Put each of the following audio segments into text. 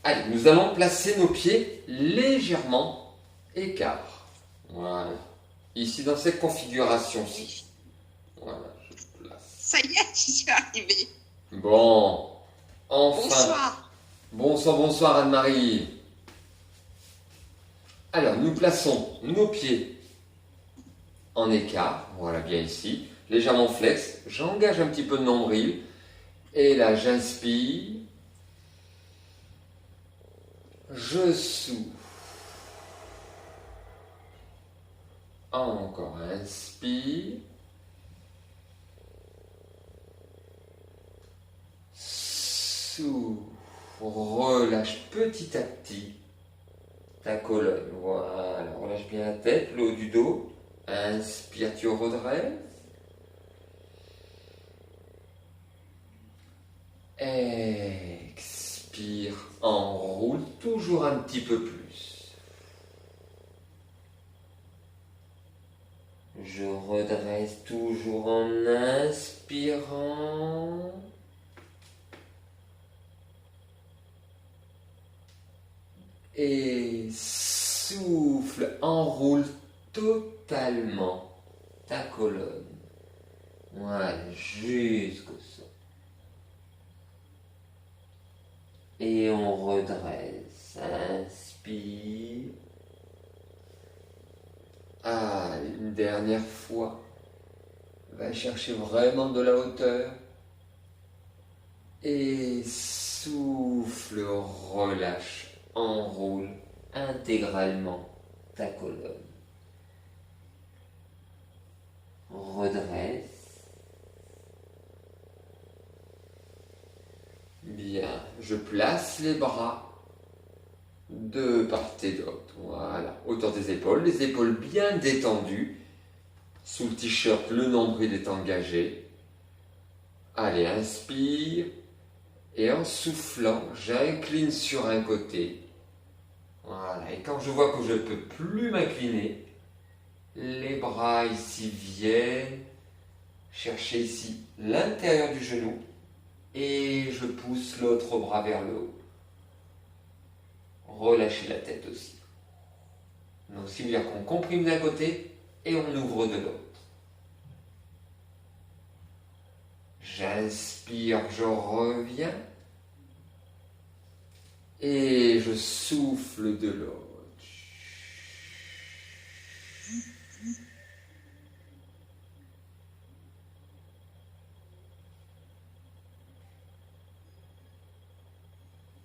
Allez, nous allons placer nos pieds légèrement écarts. Voilà. Ici, dans cette configuration-ci. Voilà, je place. Ça y est, j'y suis arrivée. Bon, enfin. Bonsoir. Bonsoir, bonsoir Anne-Marie. Alors, nous plaçons nos pieds en écart. Voilà, bien ici. Légèrement flex. J'engage un petit peu de nombril. Et là, j'inspire. Je souffle. Encore, inspire. Souffle. Relâche petit à petit ta colonne. Voilà, relâche bien la tête, le haut du dos. Inspire, tu redresses. Expire, enroule toujours un petit peu plus. Je redresse toujours en inspirant. Et souffle, enroule totalement ta colonne. Voilà, jusqu'au sol. Et on redresse. Inspire. Ah, une dernière fois. Va chercher vraiment de la hauteur. Et souffle, relâche. Enroule intégralement ta colonne. Redresse. Bien, je place les bras de part et d'autre. Voilà, autour des épaules, les épaules bien détendues. Sous le t-shirt, le nombril est engagé. Allez, inspire. Et en soufflant, j'incline sur un côté. Voilà. Et quand je vois que je ne peux plus m'incliner, les bras ici viennent chercher ici l'intérieur du genou et je pousse l'autre bras vers le haut. Relâchez la tête aussi. Donc, ça veut dire qu'on comprime d'un côté et on ouvre de l'autre. J'inspire, je reviens. Et je souffle de l'autre.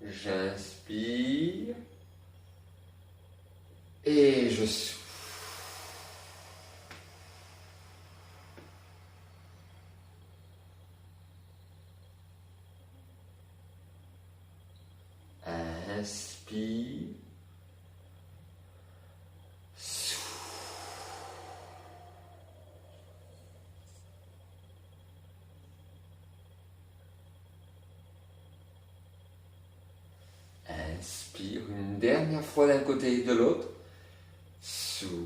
J'inspire. Et je souffle. Inspire. Souffle. Inspire une dernière fois d'un côté et de l'autre. Souffle.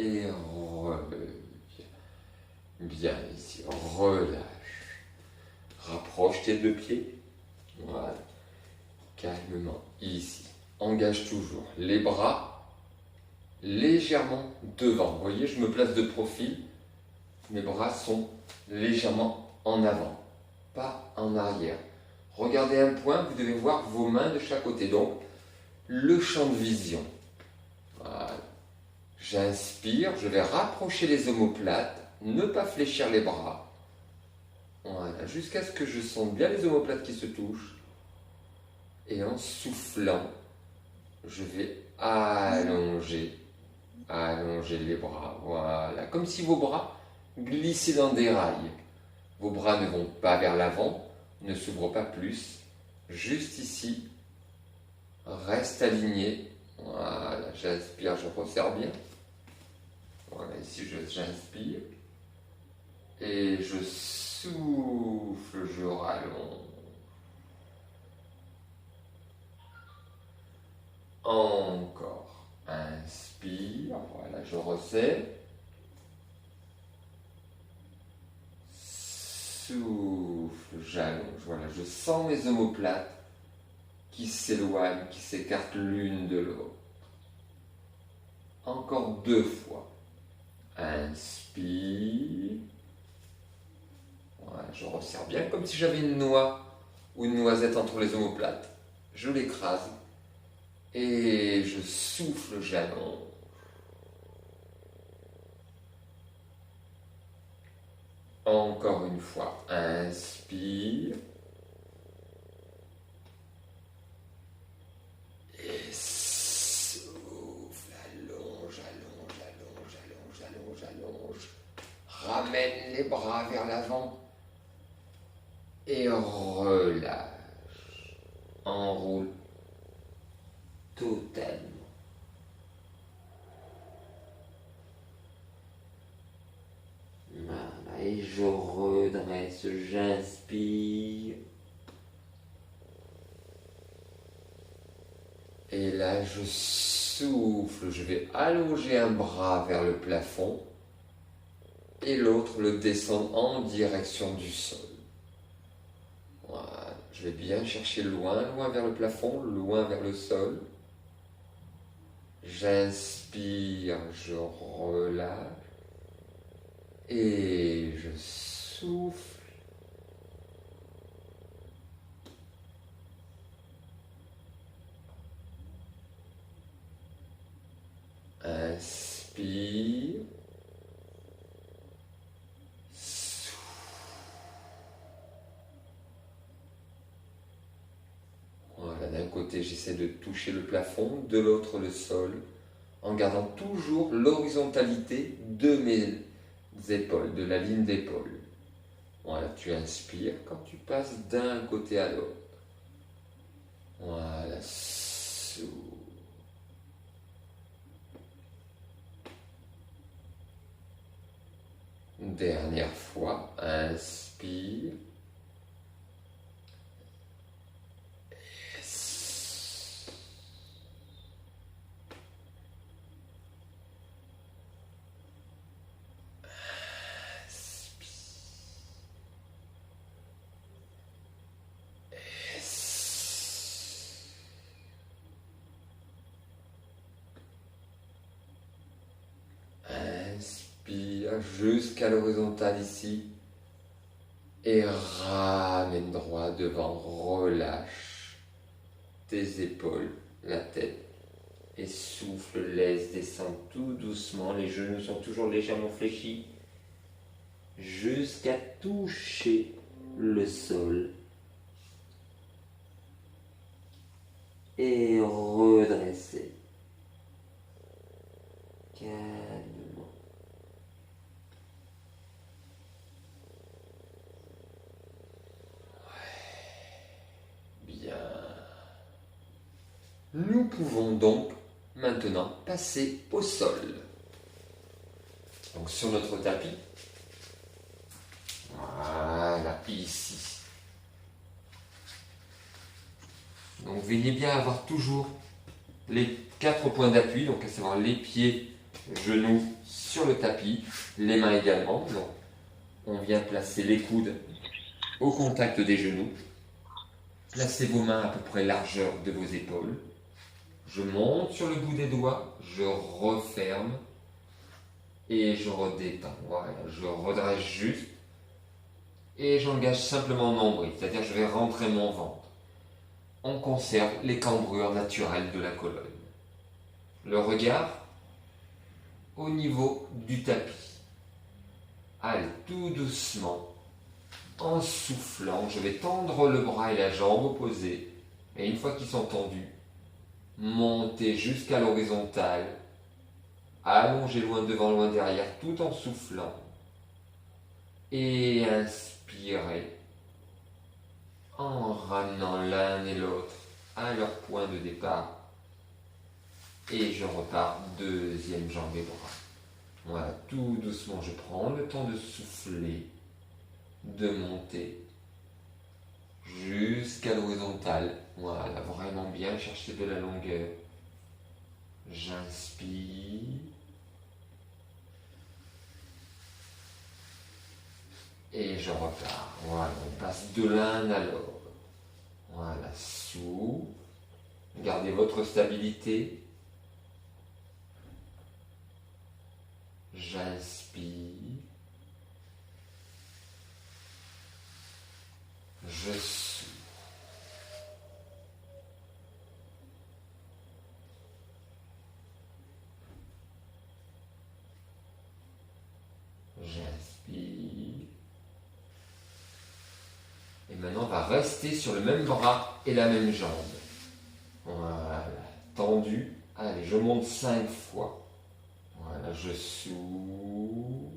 Et reviens. Bien ici, relâche. Rapproche tes deux pieds. Voilà. Calmement, ici. Engage toujours les bras légèrement devant. Vous voyez, je me place de profil. Mes bras sont légèrement en avant, pas en arrière. Regardez un point, vous devez voir vos mains de chaque côté. Donc, le champ de vision. Voilà. J'inspire, je vais rapprocher les omoplates, ne pas fléchir les bras. Voilà, jusqu'à ce que je sente bien les omoplates qui se touchent. Et en soufflant, je vais allonger les bras. Voilà, comme si vos bras glissaient dans des rails. Vos bras ne vont pas vers l'avant, ne s'ouvrent pas plus. Juste ici, reste aligné. Voilà, j'inspire, je resserre bien. Voilà, ici j'inspire. Et je souffle, je rallonge. Encore. Inspire, voilà, je resserre. Souffle, j'allonge. Voilà, je sens mes omoplates qui s'éloignent, qui s'écartent l'une de l'autre. Encore 2 fois. Inspire. Voilà, je resserre bien comme si j'avais une noix ou une noisette entre les omoplates. Je l'écrase et je souffle, j'allonge. Encore une fois, inspire. Et souffle, allonge, allonge, allonge, allonge, allonge, allonge. Ramène les bras vers l'avant. Et relâche. Enroule totalement. Voilà, et je redresse, j'inspire. Et là, je souffle, je vais allonger un bras vers le plafond et l'autre le descendre en direction du sol. Voilà, je vais bien chercher loin, loin vers le plafond, loin vers le sol. J'inspire, je relâche et je souffle. Inspire. Souffle. Voilà, d'un côté j'essaie de toucher le plafond, de l'autre le sol, en gardant toujours l'horizontalité de mes épaules, de la ligne d'épaule. Voilà, tu inspires quand tu passes d'un côté à l'autre. Voilà, souffle. Dernière fois, inspire. Inspire jusqu'à l'horizontale ici et ramène droit devant, relâche tes épaules, la tête et souffle, laisse descendre tout doucement, les genoux sont toujours légèrement fléchis jusqu'à toucher le sol et redresser calmement. Bien. Nous pouvons donc maintenant passer au sol. Donc sur notre tapis, voilà, ici. Donc veillez bien à avoir toujours les 4 points d'appui, donc à savoir les pieds, genoux sur le tapis, les mains également. Donc on vient placer les coudes au contact des genoux. Placez vos mains à peu près largeur de vos épaules. Je monte sur le bout des doigts, je referme et je redétends. Voilà, je redresse juste et j'engage simplement mon nombril, c'est-à-dire je vais rentrer mon ventre. On conserve les cambrures naturelles de la colonne. Le regard au niveau du tapis. Allez, tout doucement. En soufflant, je vais tendre le bras et la jambe opposés. Et une fois qu'ils sont tendus, monter jusqu'à l'horizontale. Allonger loin devant, loin derrière, tout en soufflant. Et inspirez. En ramenant l'un et l'autre à leur point de départ. Et je repars, deuxième jambe et bras. Voilà, tout doucement, je prends le temps de souffler, de monter jusqu'à l'horizontale. Voilà, vraiment bien chercher de la longueur. J'inspire. Et je repars. Voilà, on passe de l'un à l'autre. Voilà, souffle. Gardez votre stabilité. J'inspire. Je souffle. J'inspire. Et maintenant, on va rester sur le même bras et la même jambe. Voilà, tendu. Allez, je monte 5 fois. Voilà, je souffle.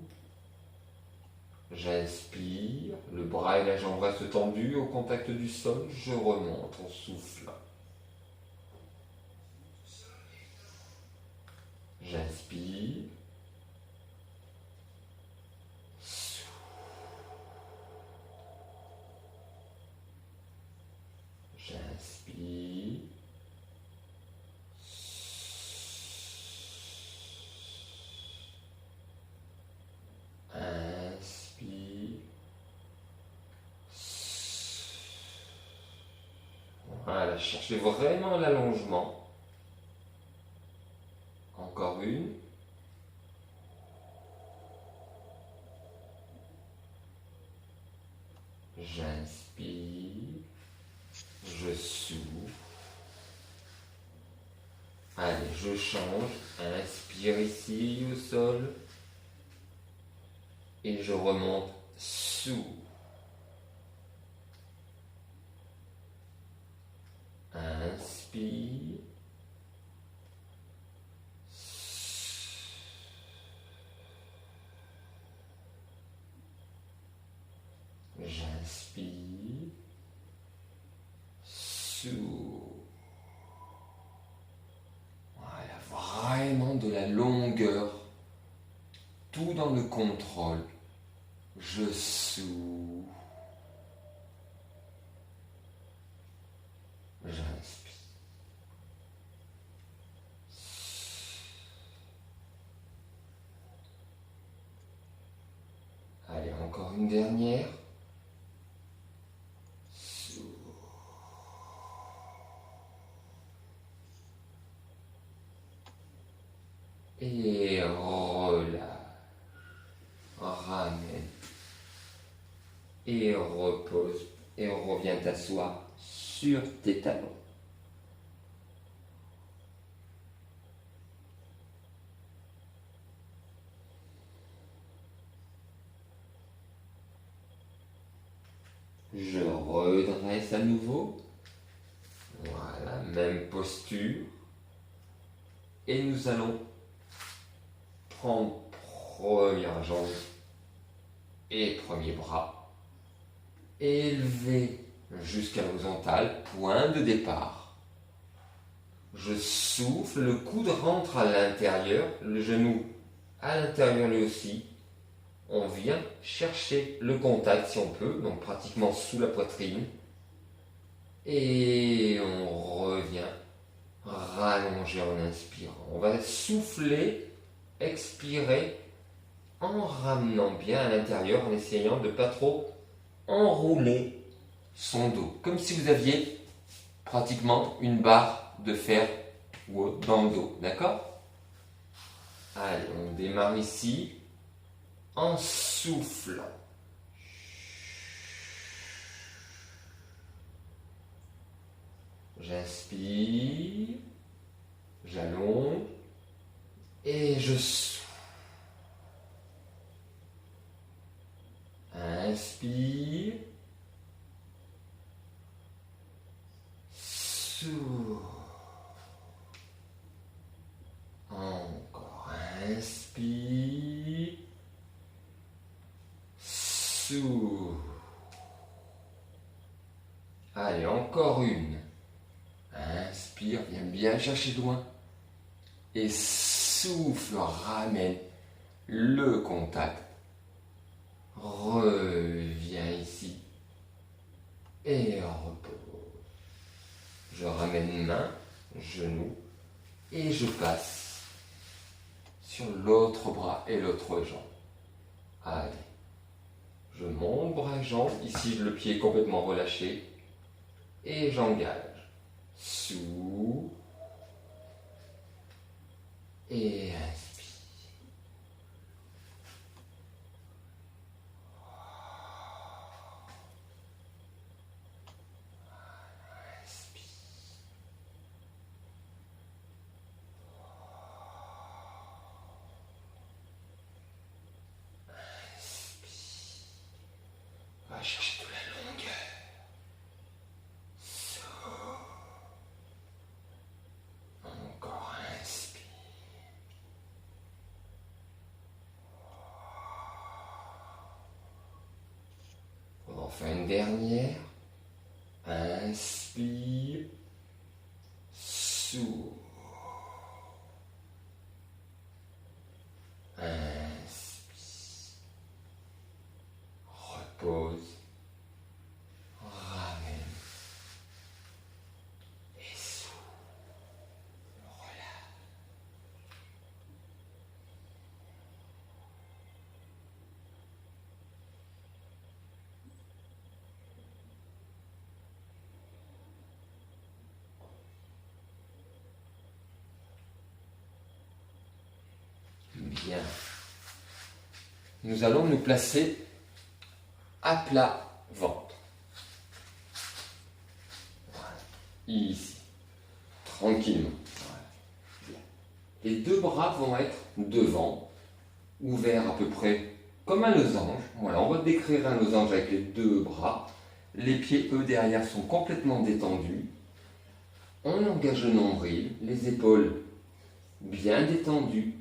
J'inspire. Le bras et la jambe restent tendus au contact du sol. Je remonte en soufflant. J'inspire. J'inspire. Inspire. Voilà, cherchez vraiment l'allongement. Encore une. J'inspire. Je souffle. Allez, je change. Inspire ici au sol. Et je remonte souffle. Inspire. J'inspire. Souffle. Voilà, vraiment de la longueur. Tout dans le contrôle. Je souffle. J'inspire. Allez, encore une dernière. Souffle. Et relâche. Ramène. Et repose. Et reviens t'asseoir sur tes talons. Je redresse à nouveau. Voilà, même posture. Et nous allons prendre première jambe et premier bras. Élever jusqu'à l'horizontale, point de départ. Je souffle, le coude rentre à l'intérieur, le genou à l'intérieur lui aussi. On vient chercher le contact si on peut, donc pratiquement sous la poitrine. Et on revient rallonger en inspirant. On va souffler, expirer en ramenant bien à l'intérieur, en essayant de ne pas trop enrouler son dos. Comme si vous aviez pratiquement une barre de fer dans le dos. D'accord ? Allez, on démarre ici en soufflant. J'inspire, j'allonge et je souffle. Inspire, souffle. Encore, inspire, souffle. Allez, encore une. Inspire, viens bien chercher loin. Et souffle, ramène le contact. Reviens ici et repose. Je ramène main, genou et je passe sur l'autre bras et l'autre jambe. Allez, je monte bras et jambes. Ici, le pied est complètement relâché et j'engage. Sous et inspire. Va chercher de la longueur. Souffle. Encore inspire. On en fait une dernière. Inspire. Souffle. Inspire. Repose. Ramène. Et souffle. Relâche. Bien. Nous allons nous placer à plat ventre. Voilà. Ici. Tranquillement. Voilà. Bien. Les deux bras vont être devant, ouverts à peu près comme un losange. Voilà, on va décrire un losange avec les deux bras. Les pieds, eux, derrière, sont complètement détendus. On engage le nombril, les épaules bien détendues.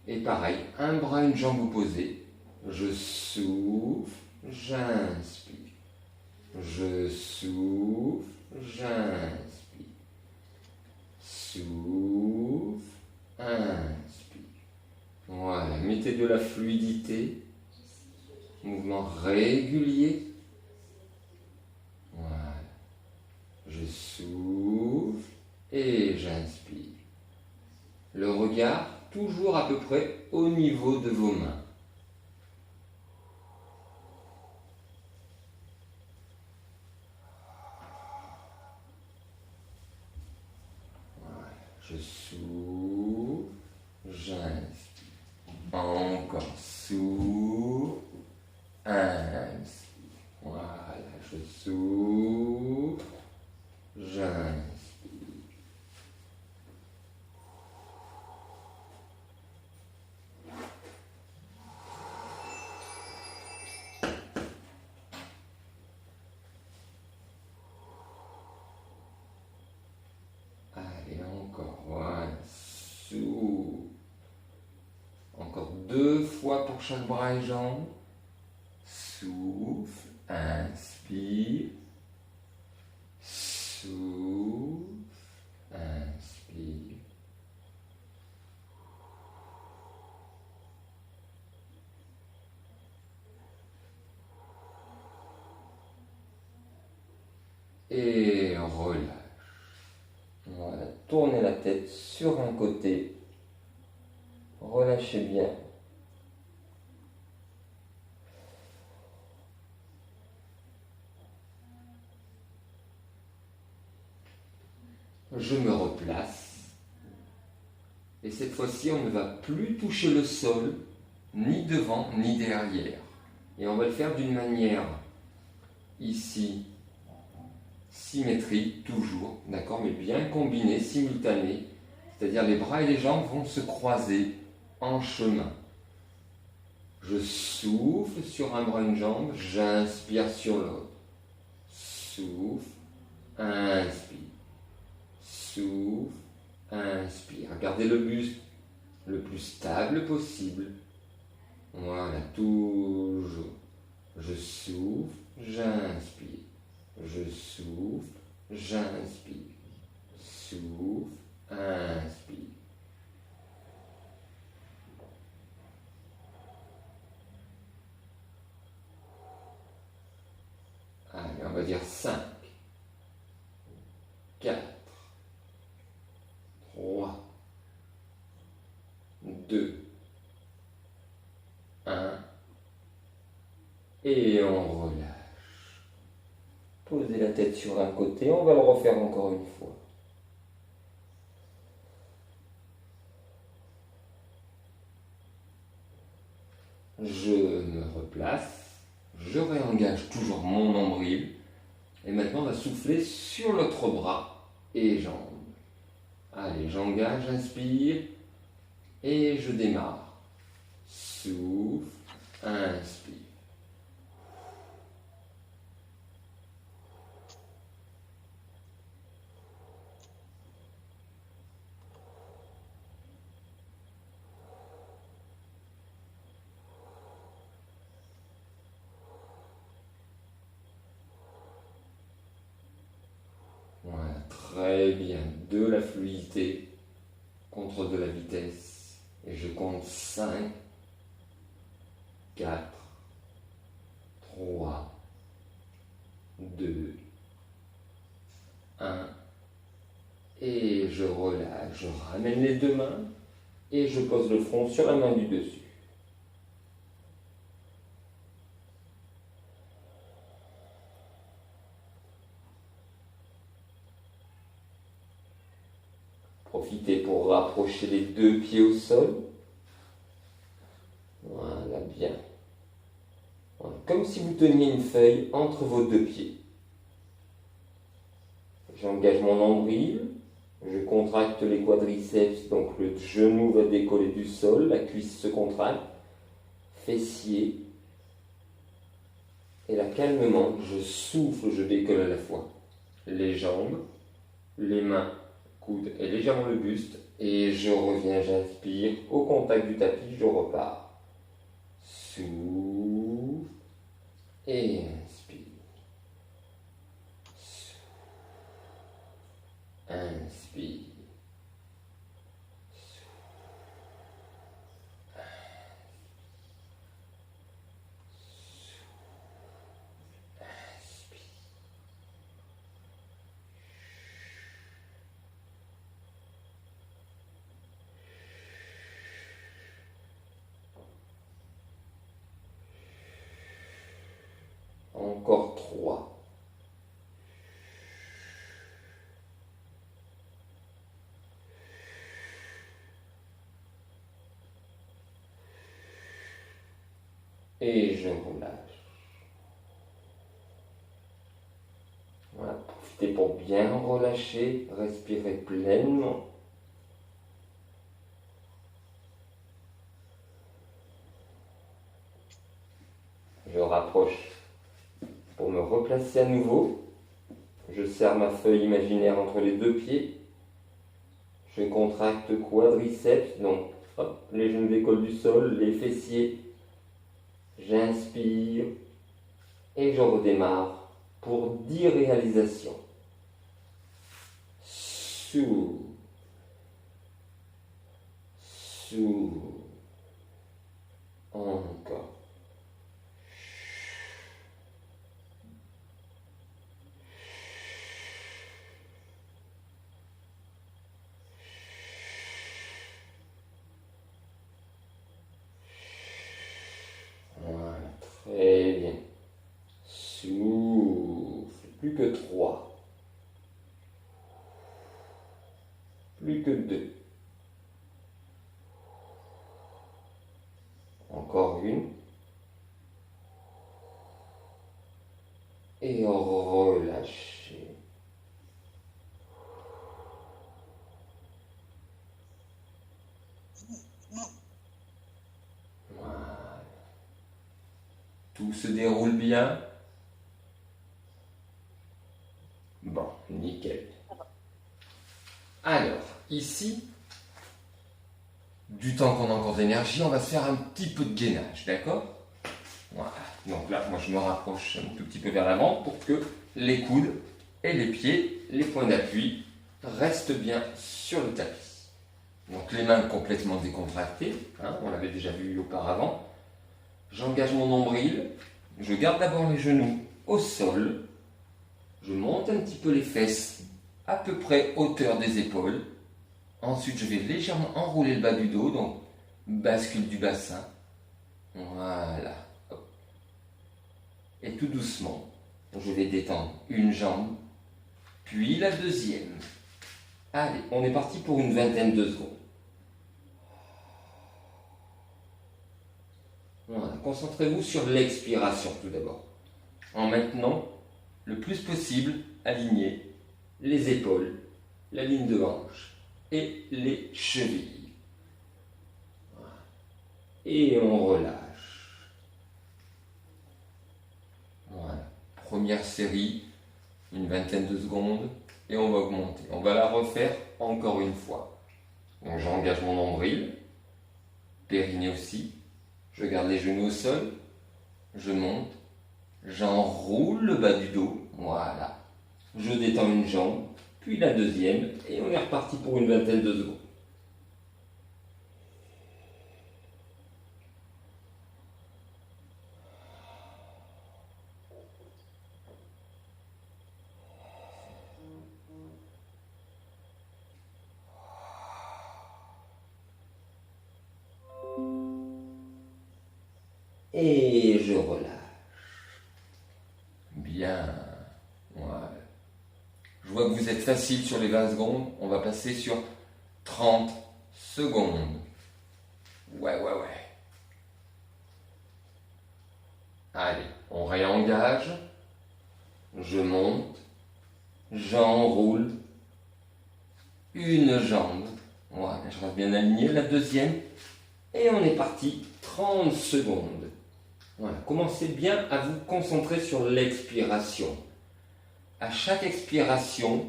Et pareil, un bras, une jambe opposée. Je souffle, j'inspire. Je souffle, j'inspire. Souffle, inspire. Voilà, mettez de la fluidité. Mouvement régulier. Voilà. Je souffle et j'inspire. Le regard toujours à peu près au niveau de vos mains. Voilà. Je souffle, j'inspire. Encore souffle, inspire. Voilà, je souffle, j'inspire. Allez, encore, voilà, souffle. Encore 2 fois pour chaque bras et jambes. Souffle, inspire. Souffle, inspire. Et relâche. Voilà, tournez la tête sur un côté. Relâchez bien. Je me replace. Et cette fois-ci, on ne va plus toucher le sol, ni devant, ni derrière. Et on va le faire d'une manière, ici, symétrique, toujours, d'accord, mais bien combinée, simultanée. C'est-à-dire les bras et les jambes vont se croiser en chemin. Je souffle sur un bras, une jambe, j'inspire sur l'autre. Souffle, inspire. Souffle, inspire. Gardez le buste le plus stable possible. Voilà, toujours. Je souffle, j'inspire. Je souffle, j'inspire. Souffle, inspire. va dire 5, 4, 3, 2, 1, et on relâche. Posez la tête sur un côté, on va le refaire encore une fois. Je me replace, je réengage toujours mon nombril, et maintenant on va souffler sur l'autre bras et jambes. Allez, j'engage, j'inspire, et je démarre. Souffle, inspire. Voilà, très bien. De la fluidité contre de la vitesse. Et je compte 5, 4, 3, 2, 1. Et je relâche. Je ramène les deux mains et je pose le front sur la main du dessus. Profitez pour rapprocher les deux pieds au sol. Voilà, bien. Voilà, comme si vous teniez une feuille entre vos deux pieds. J'engage mon nombril. Je contracte les quadriceps, donc le genou va décoller du sol, la cuisse se contracte, fessier. Et là, calmement, je souffle, je décolle à la fois. Les jambes, les mains, coudes et légèrement le buste. Et je reviens, j'inspire. Au contact du tapis, je repars. Souffle et inspire. Souffle. Inspire. Encore 3. Et je relâche. Voilà, profitez pour bien relâcher, respirez pleinement. Je rapproche pour me replacer à nouveau. Je serre ma feuille imaginaire entre les deux pieds. Je contracte quadriceps, donc hop, les genoux décollent du sol, les fessiers. J'inspire et je redémarre pour 10 réalisations. Souffle, souffle, encore. Très bien. Souffle. Plus que 3. Plus que 2. Encore une. Et relâchez. Voilà. Tout se déroule bien. Bon, nickel. Alors, ici, du temps qu'on a encore d'énergie, on va se faire un petit peu de gainage, d'accord? Voilà. Donc là, moi je me rapproche un tout petit peu vers l'avant pour que les coudes et les pieds, les points d'appui, restent bien sur le tapis. Donc les mains complètement décontractées, hein, on l'avait déjà vu auparavant. J'engage mon nombril, je garde d'abord les genoux au sol, Je monte un petit peu les fesses, à peu près hauteur des épaules. Ensuite, je vais légèrement enrouler le bas du dos, donc bascule du bassin. Voilà. Hop. Et tout doucement, je vais détendre une jambe, puis la deuxième. Allez, on est parti pour une vingtaine de secondes. Voilà, concentrez-vous sur l'expiration tout d'abord. En maintenant le plus possible aligner les épaules, la ligne de hanche et les chevilles. Voilà. Et on relâche. Voilà. Première série, une vingtaine de secondes, et on va augmenter. On va la refaire encore une fois. Donc j'engage mon nombril, périnée aussi. Je garde les genoux au sol, je monte, j'enroule le bas du dos, voilà. Je détends une jambe, puis la deuxième, et on est reparti pour une vingtaine de secondes. Et je relâche. Bien. Voilà. Je vois que vous êtes facile sur les 20 secondes. On va passer sur 30 secondes. Ouais. Allez, on réengage. Je monte. J'enroule. Une jambe. Voilà, je reste bien aligné. La deuxième. Et on est parti. 30 secondes. Voilà, commencez bien à vous concentrer sur l'expiration. À chaque expiration,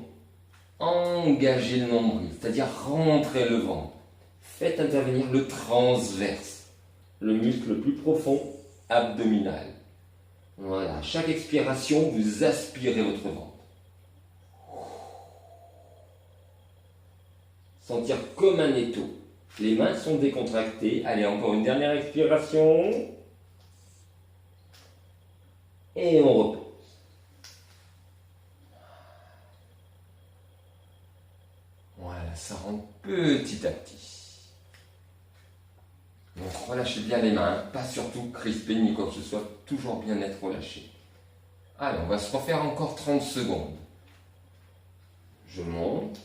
engagez le nombril, c'est-à-dire rentrez le ventre. Faites intervenir le transverse, le muscle le plus profond abdominal. Voilà, à chaque expiration, vous aspirez votre ventre. Sentir comme un étau. Les mains sont décontractées. Allez, encore une dernière expiration. Et on repose. Voilà, ça rentre petit à petit. Donc relâchez bien les mains, pas surtout crisper ni quoi que ce soit, toujours bien être relâché. Allez, on va se refaire encore 30 secondes. Je monte,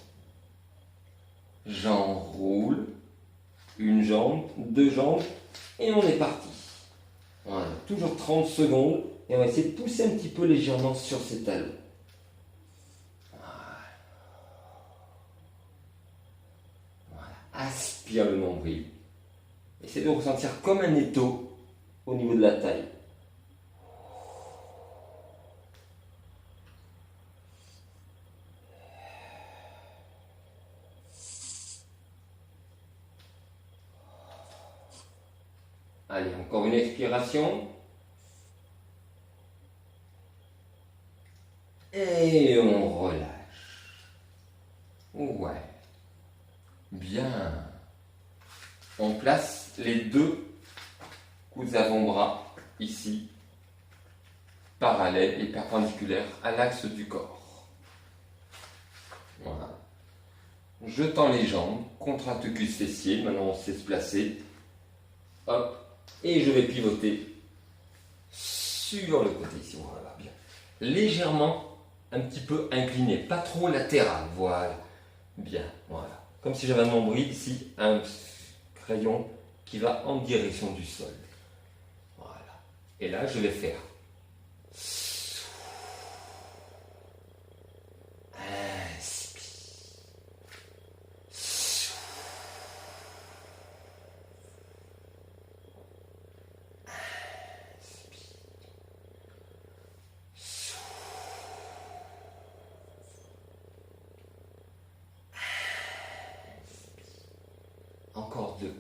j'enroule, une jambe, deux jambes, et on est parti. Voilà, toujours 30 secondes, et on va essayer de pousser un petit peu légèrement sur ses talons. Aspire le nombril. Essayez de ressentir comme un étau au niveau de la taille. Allez, encore une expiration. Et on relâche. Ouais. Bien. On place les deux coudes avant-bras ici, parallèles et perpendiculaires à l'axe du corps. Voilà. Je tends les jambes, contracte cuisse fessier, maintenant on sait se placer. Hop, et je vais pivoter sur le côté ici, voilà, bien. Légèrement, un petit peu incliné, pas trop latéral, voilà. Bien, voilà. Comme si j'avais un nombril ici, un crayon qui va en direction du sol. Voilà. Et là, je vais faire. Inspire. Encore deux.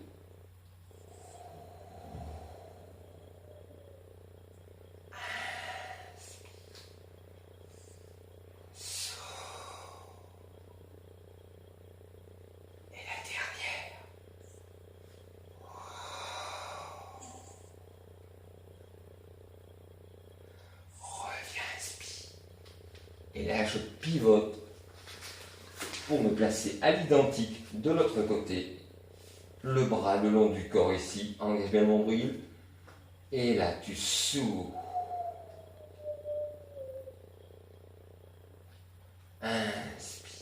Et là, je pivote pour me placer à l'identique de l'autre côté. Le bras le long du corps ici, engage bien le nombril. Et là, tu souffles. Inspire.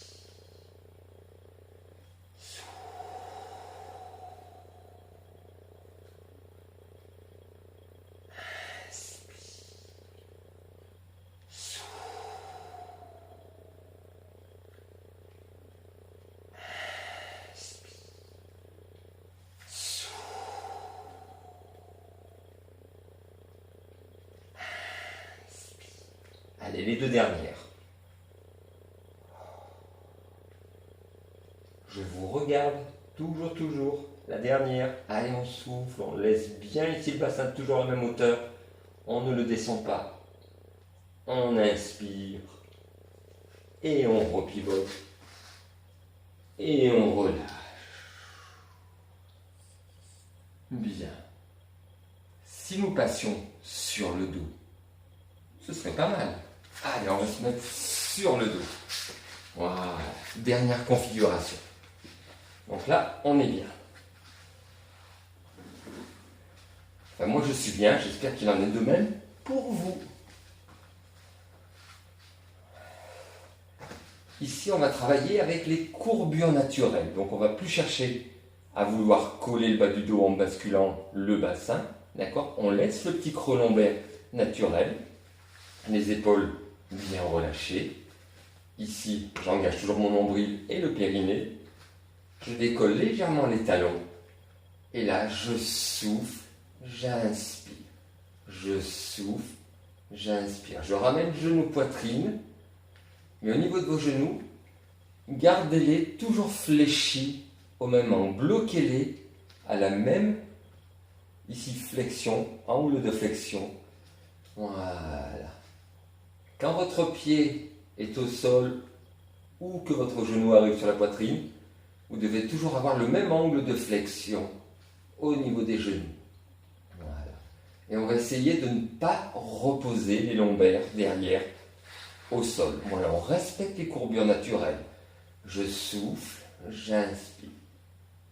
Allez, les deux dernières. Je vous regarde, toujours. La dernière. Allez, on souffle, on laisse bien ici le bassin toujours à la même hauteur. On ne le descend pas. On inspire. Et on repivote. Et on relâche. Bien. Si nous passions sur le dos, ce serait pas mal. Allez, on va se mettre sur le dos. Voilà. Dernière configuration. Donc là, on est bien. Enfin, moi, je suis bien. J'espère qu'il en est de même pour vous. Ici, on va travailler avec les courbures naturelles. Donc, on ne va plus chercher à vouloir coller le bas du dos en basculant le bassin. D'accord? On laisse le petit creux lombaire naturel. Les épaules bien relâchées. Ici, j'engage toujours mon nombril et le périnée. Je décolle légèrement les talons. Et là, je souffle, j'inspire. Je souffle, j'inspire. Je ramène genou poitrine. Mais au niveau de vos genoux, gardez-les toujours fléchis au même angle. Bloquez-les à la même, ici, flexion, angle de flexion. Voilà. Quand votre pied est au sol ou que votre genou arrive sur la poitrine, vous devez toujours avoir le même angle de flexion au niveau des genoux. Voilà. Et on va essayer de ne pas reposer les lombaires derrière au sol. Voilà, on respecte les courbures naturelles. Je souffle, j'inspire.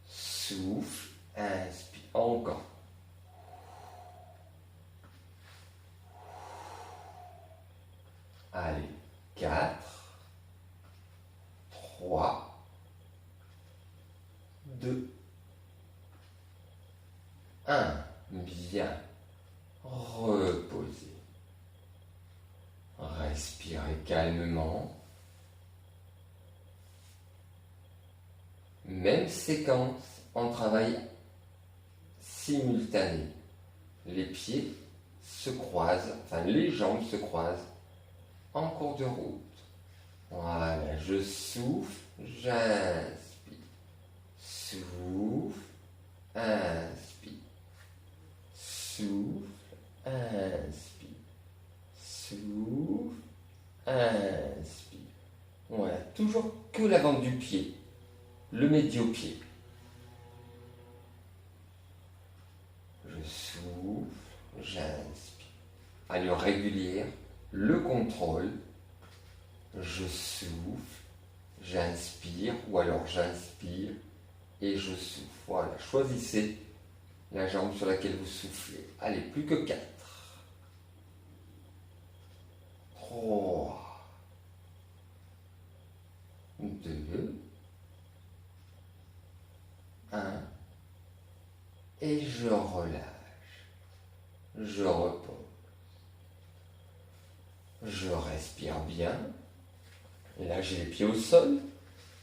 Souffle, inspire. Encore. Allez, 4, 3, 2, 1. Bien. Reposez. Respirez calmement. Même séquence, on travaille simultané. Les pieds se croisent, enfin les jambes se croisent en cours de route. Voilà, je souffle, j'inspire. Souffle, inspire. Souffle, inspire. Souffle, inspire. Voilà, toujours que l'avant du pied, le médio-pied. Je souffle, j'inspire. Allure régulière, le contrôle. Je souffle, j'inspire, ou alors j'inspire et je souffle. Voilà, choisissez la jambe sur laquelle vous soufflez. Allez, plus que 4. 3, 2, 1. Et je relâche. Je repose. Je respire bien. Et là, j'ai les pieds au sol.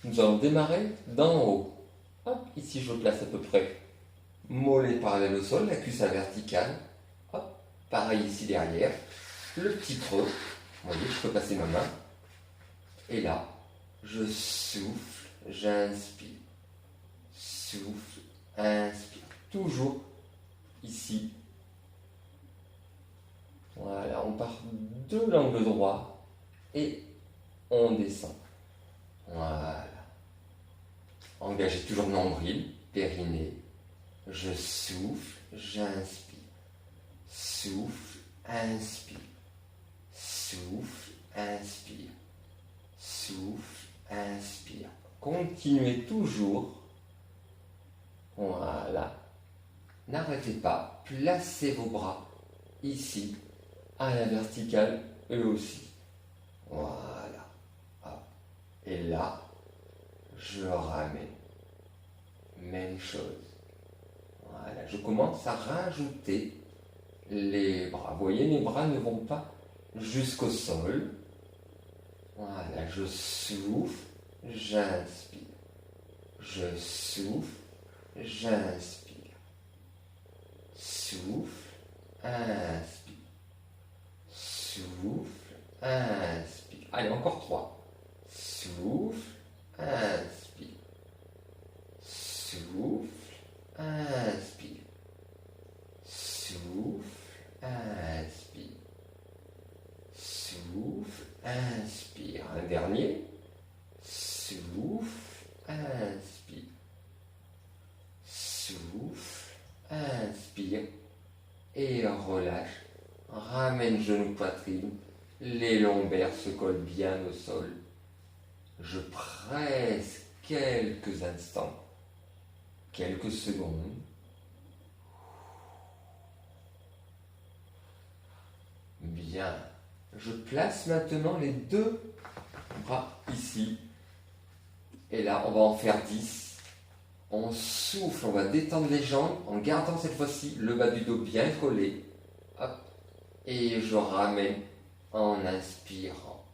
Nous allons démarrer d'en haut. Hop, ici, je place à peu près mollet parallèle au sol, la cuisse à verticale. Hop, pareil ici derrière. Le petit creux. Vous voyez, je peux passer ma main. Et là, je souffle, j'inspire. Souffle, inspire. Toujours ici. Voilà, on part de l'angle droit et on descend. Voilà. Engagez toujours nombril, périnée. Je souffle, j'inspire. Souffle, inspire. Souffle, inspire. souffle, inspire. Continuez toujours. Voilà. N'arrêtez pas. Placez vos bras ici, à la verticale, eux aussi. Voilà. Hop. Et là, je ramène. Même chose. Voilà. Je commence à rajouter les bras. Vous voyez, mes bras ne vont pas jusqu'au sol. Voilà. Je souffle, j'inspire. Je souffle, j'inspire. Souffle, inspire. Souffle, inspire. Allez, encore 3. Souffle, inspire. Souffle, inspire. Souffle, inspire. Souffle, inspire. Un dernier. Souffle, inspire. Souffle, inspire. Et relâche. Ramène genou poitrine. Les lombaires se collent bien au sol. Je presse quelques instants. Quelques secondes. Bien. Je place maintenant les 2 bras ici. Et là, on va en faire 10. On souffle, on va détendre les jambes en gardant cette fois-ci le bas du dos bien collé. Hop. Et je ramène en inspirant.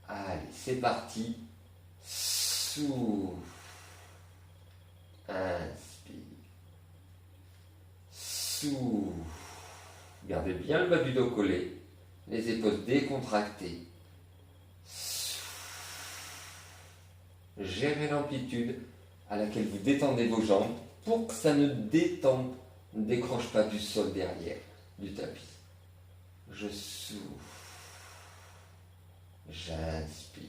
Allez, c'est parti. Souffle. Inspire. Souffle. Gardez bien le bas du dos collé. Les épaules décontractées. Souffle. Gérez l'amplitude à laquelle vous détendez vos jambes pour que ça ne décroche pas du sol derrière, du tapis. Je souffle. J'inspire.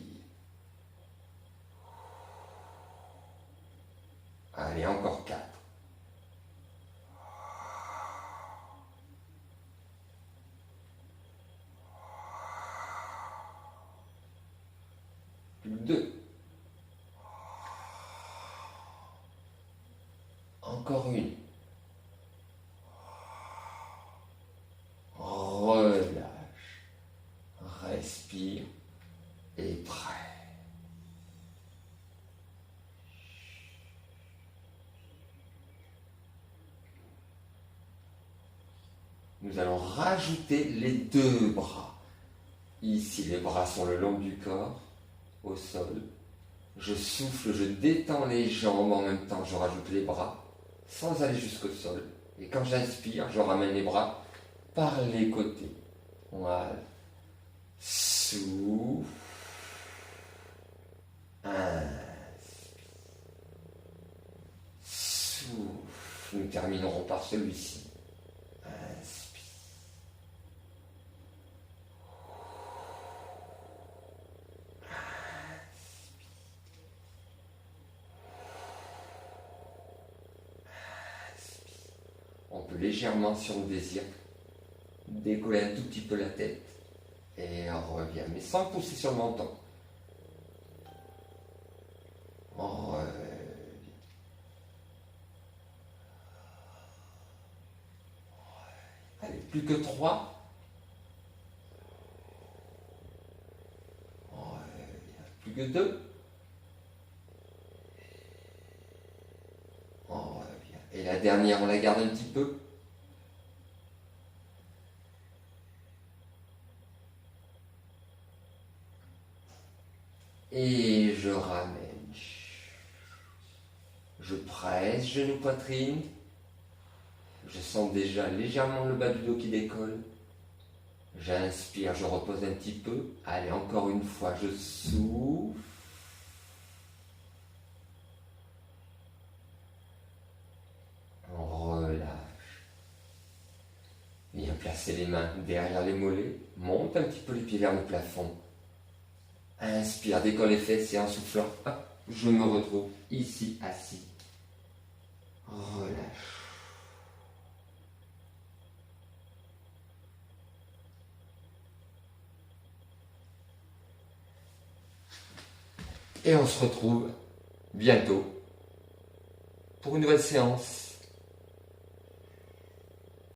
Allez, encore 4. Plus que 2. Encore une. Relâche. Respire. Et prêt. Nous allons rajouter les 2 bras. Ici, les bras sont le long du corps, au sol. Je souffle, je détends les jambes en même temps, je rajoute les bras sans aller jusqu'au sol. Et quand j'inspire, je ramène les bras par les côtés. Voilà. Souffle. Inspire. Souffle. Nous terminerons par celui-ci. Inspire. On peut légèrement, si on le désire, décoller un tout petit peu la tête et on revient, mais sans pousser sur le menton. On revient. Allez, plus que 3. On revient. Plus que 2. On revient. Et la dernière, on la garde un petit peu. Et je ramène. Je presse, genou poitrine. Je sens déjà légèrement le bas du dos qui décolle. J'inspire, je repose un petit peu. Allez, encore une fois, je souffle. On relâche. Bien placer les mains derrière les mollets. Monte un petit peu les pieds vers le plafond. Inspire, décolle les fesses et en soufflant, hop, je me retrouve ici assis. Relâche. Et on se retrouve bientôt pour une nouvelle séance.